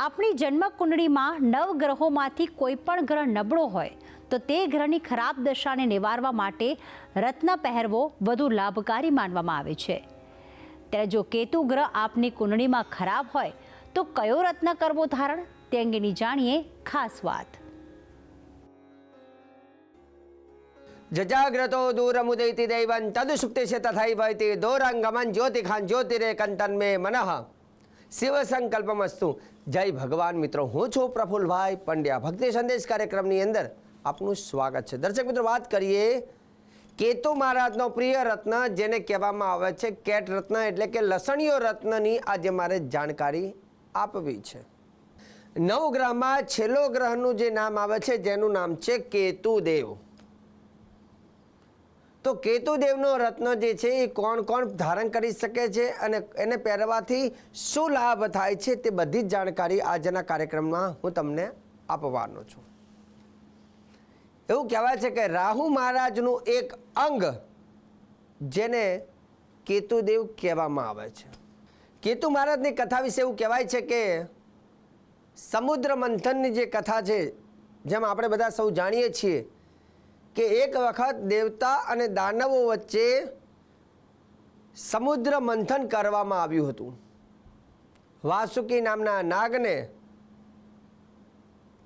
આપણી જન્મ કુંડળીમાં નવગ્રહોમાંથી કોઈ પણ ગ્રહ નબળો હોય તો તે ગ્રહની ખરાબ દશાને નિવારવા માટે રત્ન પહેરવો વધુ લાભકારી માનવામાં આવે છે। ત્યારે જો કેતુ ગ્રહ આપની કુંડળીમાં ખરાબ હોય તો કયો રત્ન કરવો ધારણ તે અંગેની જાણીએ ખાસ વાત। જજાગ્રતો દૂરમુદૈતિ દૈવં તદુસુપ્તિશે તથૈવૈતિ દોરંગમન જ્યોતિખાન જ્યોતિરે કંટન મે મનઃ શિવ સંકલ્પમસ્તુ। જય ભગવાન મિત્રો, હું છું પ્રફુલભાઈ પંડ્યા। ભક્તિ સંદેશ કાર્યક્રમની અંદર આપનું સ્વાગત છે। દર્શક મિત્રો, વાત કરીએ કેતુ મહારાજનો પ્રિય રત્ન જેને કહેવામાં આવે છે કેટ રત્ન એટલે કે લસણીયો રત્નની આજે મારે જાણકારી આપવી છે। નવગ્રહમાં છેલ્લો ગ્રહનું જે નામ આવે છે જેનું નામ છે કેતુદેવ। તો કેતુદેવનો રત્ન જે છે એ કોણ કોણ ધારણ કરી શકે છે અને એને પહેરવાથી શું લાભ થાય છે તે બધી જ જાણકારી આજના કાર્યક્રમમાં હું તમને આપવાનો છું। એવું કહેવાય છે કે રાહુ મહારાજનું એક અંગ જેને કેતુદેવ કહેવામાં આવે છે। કેતુ મહારાજની કથા વિશે એવું કહેવાય છે કે સમુદ્ર મંથનની જે કથા છે, જેમ આપણે બધા સૌ જાણીએ છીએ કે એક વખત દેવતા અને દાનવો વચ્ચે સમુદ્ર મંથન કરવામાં આવ્યું હતું। વાસુકી નામના નાગને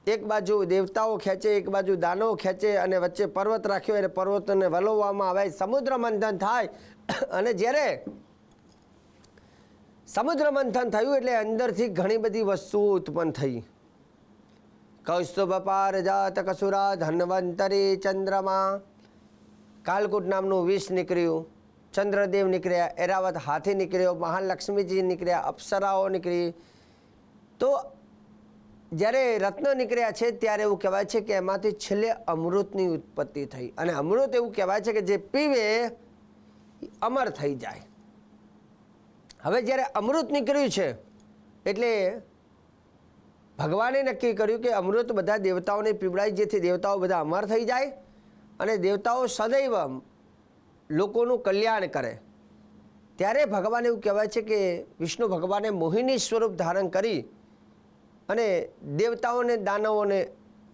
એક બાજુ દેવતાઓ ખેંચે, એક બાજુ દાનવો ખેંચે અને વચ્ચે પર્વત રાખ્યો અને પર્વતને વલોવવામાં આવે, સમુદ્ર મંથન થાય। અને જ્યારે સમુદ્ર મંથન થયું એટલે અંદરથી ઘણી બધી વસ્તુઓ ઉત્પન્ન થઈ। કૌસ્તુભ પારજાત કસુરા ધન્વંતરી ચંદ્રમા, કાલકૂટ નામનું વિષ નીકળ્યું, ચંદ્રદેવ નીકળ્યા, એરાવત હાથી નીકળ્યો, મહાલક્ષ્મીજી નીકળ્યા, અપ્સરાઓ નીકળી। તો જ્યારે રત્ન નીકળ્યા છે ત્યારે એવું કહેવાય છે કે એમાંથી છેલ્લે અમૃતની ઉત્પત્તિ થઈ અને અમૃત એવું કહેવાય છે કે જે પીવે અમર થઈ જાય। હવે જ્યારે અમૃત નીકળ્યું છે એટલે ભગવાને નક્કી કર્યું કે અમૃત બધા દેવતાઓને પીવડાય જેથી દેવતાઓ બધા અમર થઈ જાય અને દેવતાઓ સદૈવ લોકોનું કલ્યાણ કરે। ત્યારે ભગવાન એવું કહેવાય છે કે વિષ્ણુ ભગવાને મોહિની સ્વરૂપ ધારણ કરી અને દેવતાઓને દાનવોને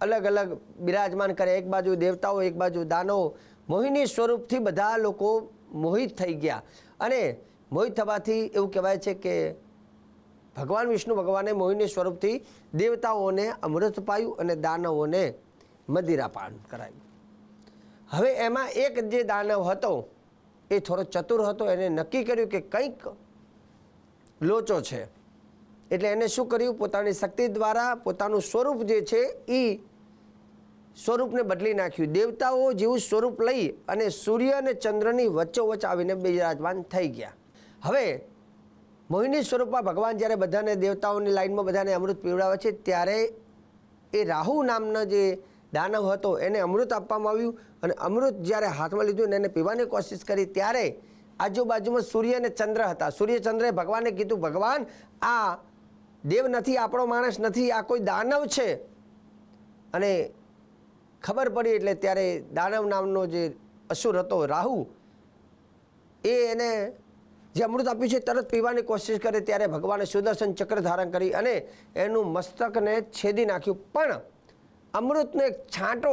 અલગ અલગ બિરાજમાન કરે। એક બાજુ દેવતાઓ, એક બાજુ દાનવો, મોહિની સ્વરૂપથી બધા લોકો મોહિત થઈ ગયા અને મોહિત થવાથી એવું કહેવાય છે કે ભગવાન વિષ્ણુ ભગવાને મોહિની સ્વરૂપથી દેવતાઓને અમૃત પાયું અને દાનવોને મદિરાપાન કરાયું। હવે એમાં એક જે દાનવ હતો એ થોડો ચતુર હતો, એને નક્કી કર્યું કે કંઈક લોચો છે એટલે એને શું કર્યું, પોતાની શક્તિ દ્વારા પોતાનું સ્વરૂપ જે છે એ સ્વરૂપને બદલી નાખ્યું। દેવતાઓ જેવું સ્વરૂપ લઈ અને સૂર્ય અને ચંદ્રની વચ્ચોવચ્ચ આવીને બિરાજમાન થઈ ગયા। હવે મોહિની સ્વરૂપમાં ભગવાન જ્યારે બધાને દેવતાઓની લાઈનમાં બધાને અમૃત પીવડાવે છે ત્યારે એ રાહુ નામનો જે દાનવ હતો એને અમૃત આપવામાં આવ્યું અને અમૃત જ્યારે હાથમાં લીધું અને એને પીવાની કોશિશ કરી ત્યારે આજુબાજુમાં સૂર્ય અને ચંદ્ર હતા। સૂર્ય ચંદ્રે ભગવાનને કીધું, ભગવાન આ દેવ નથી, આપણો માણસ નથી, આ કોઈ દાનવ છે। અને ખબર પડી એટલે ત્યારે દાનવ નામનો જે અસુર હતો રાહુ, એને જે અમૃત આપ્યું છે તરત પીવાની કોશિશ કરે ત્યારે ભગવાને સુદર્શન ચક્ર ધારણ કરી અને એનું મસ્તકને છેદી નાખ્યું। પણ અમૃતનો એક છાંટો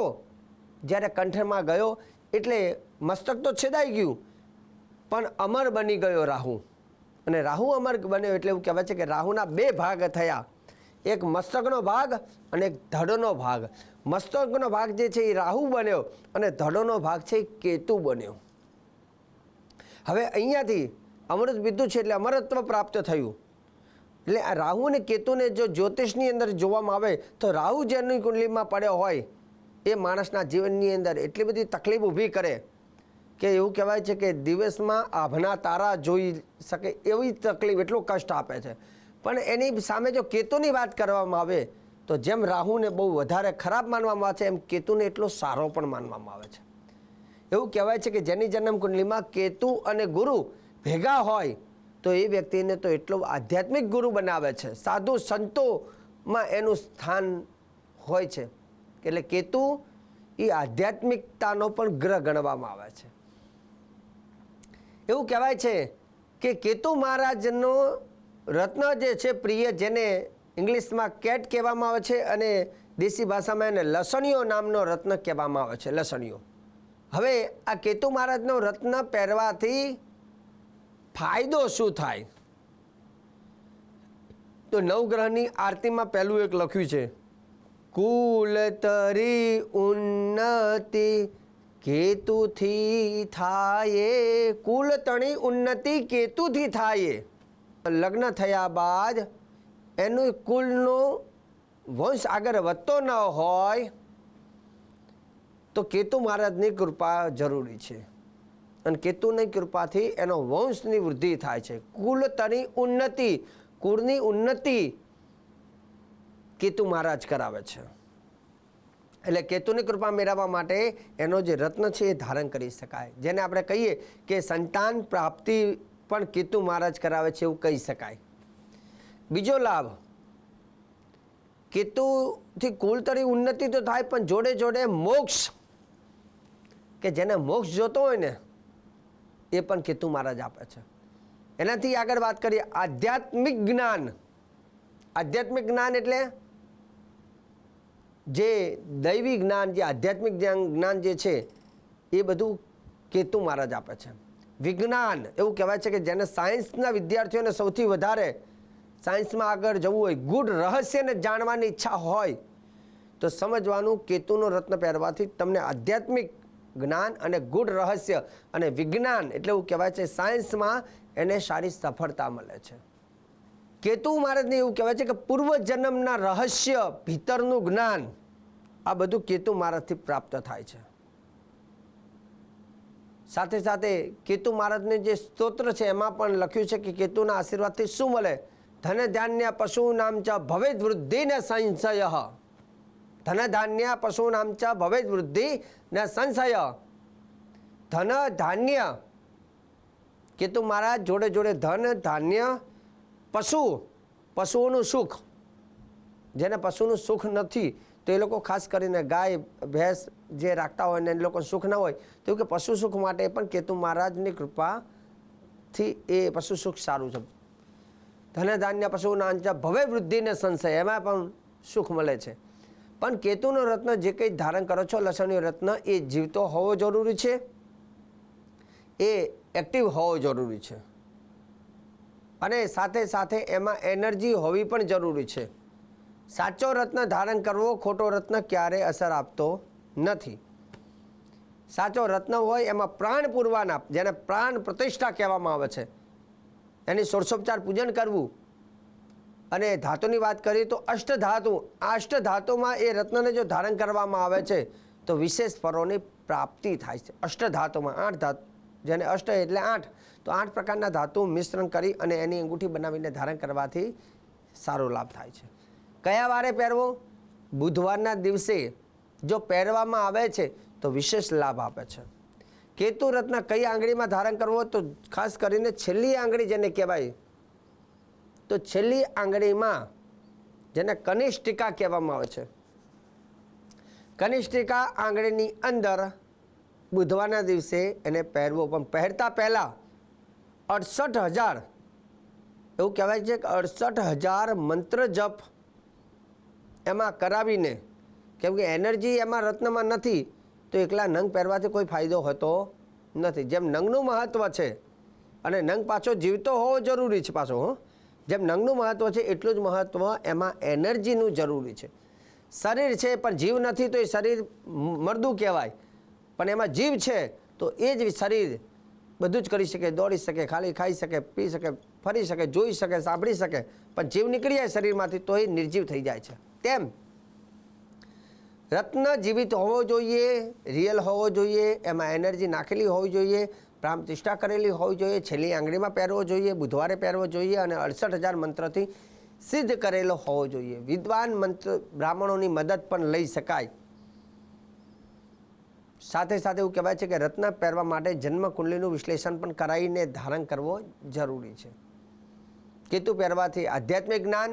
જ્યારે કંઠમાં ગયો એટલે મસ્તક તો છેદાઈ ગયું પણ અમર બની ગયો રાહુ। અને રાહુ અમર બન્યો એટલે એવું કહેવાય છે કે રાહુના બે ભાગ થયા, એક મસ્તકનો ભાગ અને એક ધડનો ભાગ। મસ્તકનો ભાગ જે છે એ રાહુ બન્યો અને ધડોનો ભાગ છે એ કેતુ બન્યો। હવે અહીંયાથી અમૃત પીધું છે એટલે અમરત્વ પ્રાપ્ત થયું। એટલે આ રાહુ અને કેતુને જો જ્યોતિષની અંદર જોવામાં આવે તો રાહુ જેની કુંડલીમાં પડ્યો હોય એ માણસના જીવનની અંદર એટલી બધી તકલીફ ઊભી કરે કે એવું કહેવાય છે કે દિવસમાં આભના તારા જોઈ શકે એવી તકલીફ, એટલું કષ્ટ આપે છે। પણ એની સામે જો કેતુની વાત કરવામાં આવે તો જેમ રાહુને બહુ વધારે ખરાબ માનવામાં આવે છે એમ કેતુને એટલો સારો પણ માનવામાં આવે છે। એવું કહેવાય છે કે જેની જન્મ કુંડલીમાં કેતુ અને ગુરુ ભેગા હોય તો એ વ્યક્તિને તો એટલો આધ્યાત્મિક ગુરુ બનાવે છે, સાધુ સંતોમાં એનું સ્થાન હોય છે। એટલે કેતુ એ આધ્યાત્મિકતાનો પણ ગ્રહ ગણવામાં આવે છે। એવું કહેવાય છે કે કેતુ મહારાજનો રત્ન જે છે પ્રિય, જેને ઇંગ્લિશમાં કેટ કહેવામાં આવે છે અને દેશી ભાષામાં એને લસણીઓ નામનો રત્ન કહેવામાં આવે છે, લસણીઓ. હવે આ કેતુ મહારાજનો રત્ન પહેરવાથી ફાયદો શું થાય? તો નવગ્રહની આરતીમાં પહેલું એક લખ્યું છે, કુલતરી ઉન્નતિ કેતુથી થાય. કુલતણી ઉન્નતિ કેતુથી થાય. લગ્ન થયા બાદ એનું કુલનો વંશ આગળ વધતો ન હોય તો કેતુ મહારાજની કૃપા જરૂરી છે, અને કેતુની કૃપાથી એનો વંશની વૃદ્ધિ થાય છે. કુલતની ઉન્નતિ, કુળની ઉન્નતિ કેતુ મહારાજ કરાવે છે. એટલે કેતુની કૃપા મેળવવા માટે એનો જે રત્ન છે એ ધારણ કરી શકાય, જેને આપણે કહીએ કે સંતાન પ્રાપ્તિ પણ કેતુ મહારાજ કરાવે છે એવું કહી શકાય. બીજો લાભ, કેતુથી કુલતરી ઉન્નતિ તો થાય, પણ જોડે જોડે મોક્ષ, કે જેને મોક્ષ જોતો હોય ને એ પણ કેતુ મહારાજ આપે છે. એનાથી આગળ વાત કરીએ આધ્યાત્મિક જ્ઞાન. આધ્યાત્મિક જ્ઞાન એટલે જે દૈવી જ્ઞાન, જે આધ્યાત્મિક જ્ઞાન જે છે એ બધું કેતુ મહારાજ આપે છે. વિજ્ઞાન એવું કહેવાય છે કે જેને સાયન્સના વિદ્યાર્થીઓને સૌથી વધારે સાયન્સમાં આગળ જવું હોય, ગૂઢ રહસ્યને જાણવાની ઈચ્છા હોય તો સમજવાનું કેતુનો રત્ન પહેરવાથી તમને આધ્યાત્મિક જ્ઞાન અને ગૂઢ રહસ્ય અને વિજ્ઞાન એટલે એવું કહેવાય છે સાયન્સમાં એને સારી સફળતા મળે છે. કેતુ મહારાજને એવું કહેવાય છે કે પૂર્વજન્મના રહસ્ય, ભીતરનું જ્ઞાન, આ બધું કેતુ મહારાજથી પ્રાપ્ત થાય છે. સાથે સાથે કેતુ મહારાજને જે સ્તોત્ર છે એમાં પણ લખ્યું છે કે કેતુના આશીર્વાદથી શું મળે? ધન ધાન્ય પશુ નામ ચ ભવેદ વૃદ્ધિ ને સંશય. ધન ધાન્ય પશુ નામ ચ ભવેદ વૃદ્ધિ ને સંશય. ધન ધાન્ય, કેતુ મહારાજ જોડે જોડે ધન ધાન્ય, પશુ, પશુઓનું સુખ, જેને પશુનું સુખ નથી તો એ લોકો ખાસ કરીને ગાય ભેંસ જે રાખતા હોય ને એ લોકો સુખ ન હોય તો કે પશુ સુખ માટે પણ કેતુ મહારાજની કૃપાથી એ પશુ સુખ સારું છે. ધન ધાન્ય પશુના અંચ ભવે વૃદ્ધિને સંશય, એમાં પણ સુખ મળે છે. પણ કેતુનો રત્ન જે કંઈ ધારણ કરો છો, લસણીયો રત્ન, એ જીવતો હોવો જરૂરી છે, એ એક્ટિવ હોવો જરૂરી છે, અને સાથે સાથે એમાં એનર્જી હોવી પણ જરૂરી છે. સાચો રત્ન ધારણ કરવો ખોટો રત્ન ક્યારેય અસર આપતો નથી. સાચો રત્ન હોય એમાં પ્રાણ પૂરવાના, જેને પ્રાણ પ્રતિષ્ઠા કહેવામાં આવે છે, એની ષોડશોપચાર પૂજન કરવું. અને ધાતુની વાત કરીએ તો અષ્ટધાતુ, આ અષ્ટધાતુમાં એ રત્નને જો ધારણ કરવામાં આવે છે તો વિશેષ ફળોની પ્રાપ્તિ થાય છે. અષ્ટધાતુમાં 8 ધાતુ, જેને અષ્ટ એટલે 8, તો 8 પ્રકારના ધાતુ મિશ્રણ કરી અને એની અંગૂઠી બનાવીને ધારણ કરવાથી સારો લાભ થાય છે. કયા વારે પહેરવો? બુધવારના દિવસે જો પહેરવામાં આવે છે તો વિશેષ લાભ આપે છે. કેતુ રત્ન કઈ આંગળીમાં ધારણ કરવો? તો ખાસ કરીને છેલ્લી આંગળી જેને કહેવાય, તો છેલ્લી આંગળીમાં, જેને કનિષ્ઠિકા કહેવામાં આવે છે, કનિષ્ઠિકા આંગળીની અંદર બુધવારના દિવસે એને પહેરવો. પણ પહેરતા પહેલાં 68,000, એવું કહેવાય છે કે 68,000 મંત્ર જપ એમાં કરાવીને, કેમ કે એનર્જી એમાં રત્નમાં નથી તો એકલા નંગ પહેરવાથી કોઈ ફાયદો હોતો નથી. જેમ નંગનું મહત્ત્વ છે અને નંગ પાછો જીવતો હોવો જરૂરી છે, પાછો જેમ નંગનું મહત્ત્વ છે એટલું જ મહત્ત્વ એમાં એનર્જીનું જરૂરી છે. શરીર છે પણ જીવ નથી તો એ શરીર મરદું કહેવાય, પણ એમાં જીવ છે તો એ જ શરીર બધું જ કરી શકે, દોડી શકે, ખાલી ખાઈ શકે, પી શકે, ફરી શકે, જોઈ શકે, સાંભળી શકે, પણ જીવ નીકળી જાય શરીરમાંથી તો એ નિર્જીવ થઈ જાય છે. તેમ રત્ન જીવિત હોવો જોઈએ, રિયલ હોવો જોઈએ, એમાં એનર્જી નાખેલી હોવી જોઈએ, પ્રાણ પ્રતિષ્ઠા કરેલી હોવી જોઈએ, છેલ્લી આંગળીમાં પહેરવો જોઈએ, બુધવારે પહેરવો જોઈએ, અને 68,000 મંત્રથી સિદ્ધ કરેલો હોવો જોઈએ. વિદ્વાન મંત્ર બ્રાહ્મણોની મદદ પણ લઈ શકાય. સાથે સાથે એવું કહેવાય છે કે રત્ન પહેરવા માટે જન્મ કુંડલીનું વિશ્લેષણ પણ કરાવીને ધારણ કરવો જરૂરી છે. કેતુ પહેરવાથી આધ્યાત્મિક જ્ઞાન,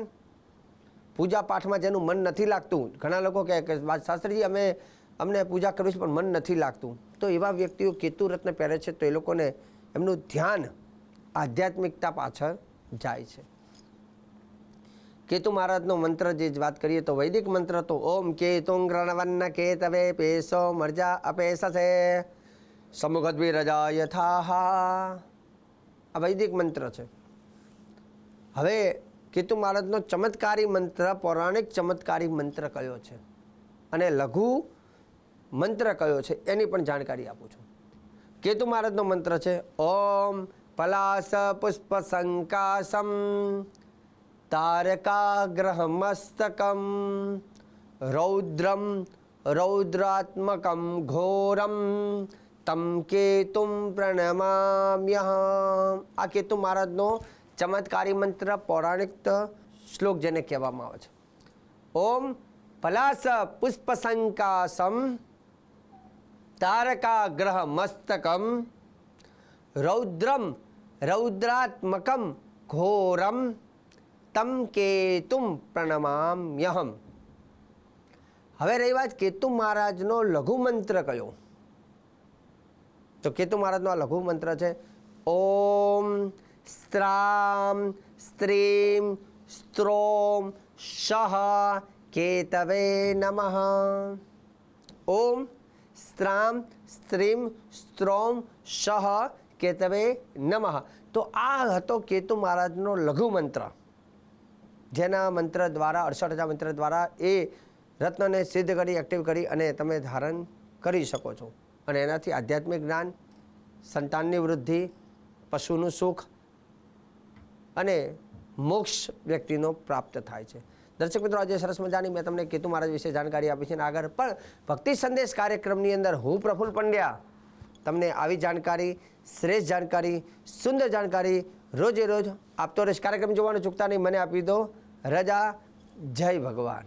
પૂજા પાઠમાં જેનું મન નથી લાગતું, ઘણા લોકો કહે કે શાસ્ત્રીજી અમને પૂજા કરવી છે પણ મન નથી લાગતું, તો એવા વ્યક્તિઓ કેતુ રત્ન પહેરે છે તો એ લોકોને એમનું ધ્યાન આધ્યાત્મિકતા પાછળ જાય છે. કેતુ મહારાજનો મંત્ર જે વાત કરીએ તો વૈદિક મંત્ર તો ઓમ કેતું ગ્રણવન્ન કેતવે પેશો મર્જા અપેશસે સમુખદ્વિરજા યથાહા, આ વૈદિક મંત્ર છે. હવે કેતુ મહારાજનો ચમત્કારી મંત્ર, પૌરાણિક ચમત્કારી મંત્ર કયો છે અને લઘુ મંત્ર કયો છે એની પણ જાણકારી આપું છું. કેતુ મહારાજનો મંત્ર છે ઓમ પલાસ પુષ્પ સંકાસમ તારકાગ્રહમસ્તકમ રૌદ્રમ રૌદ્રાત્મકમ ઘોરમ તમ કેતુમ પ્રણમામ્યહમ. આ કેતુ મહારાજનો ચમત્કારી મંત્ર, પૌરાણિક શ્લોક જેને કહેવામાં આવે છે. ઓમ પલાસ પુષ્પ સંકાસમ તારકાગ્રહ મસ્તકમ રૌદ્રમ રૌદ્રાત્મકમ ઘોરમ તમ કેતુમ પ્રણમામ્યહમ. હવે રહી વાત કેતુ મહારાજનો લઘુ મંત્ર કયો, તો કેતુ મહારાજનો આ લઘુ મંત્ર છે ઓમ સ્ત્રામ સ્ત્રીમ સ્ત્રોમ શહ કેતવે નમઃ. ઓમ સ્ત્રામ સ્ત્રીમ સ્ત્રોમ શહ કેતવે નમઃ. તો આ હતો કેતુ મહારાજનો લઘુ મંત્ર, જેના મંત્ર દ્વારા 68,000 મંત્ર દ્વારા એ રત્નને સિદ્ધ કરી, એક્ટિવ કરી અને તમે ધારણ કરી શકો છો. અને એનાથી આધ્યાત્મિક જ્ઞાન, સંતાનની વૃદ્ધિ, પશુનું સુખ અને મોક્ષ વ્યક્તિનો પ્રાપ્ત થાય છે. દર્શક મિત્રો, આજે સરસ મજાની મેં તમને કેતુ મહારાજ વિશે જાણકારી આપી છે. અને આગળ પણ ભક્તિ સંદેશ કાર્યક્રમની અંદર હું પ્રફુલ્લ પંડ્યા તમને આવી જાણકારી, શ્રેષ્ઠ જાણકારી, સુંદર જાણકારી રોજે રોજ આપતો રહીશ. કાર્યક્રમ જોવાનું ચૂકતા નહીં. મને આપી દો રજા. જય ભગવાન.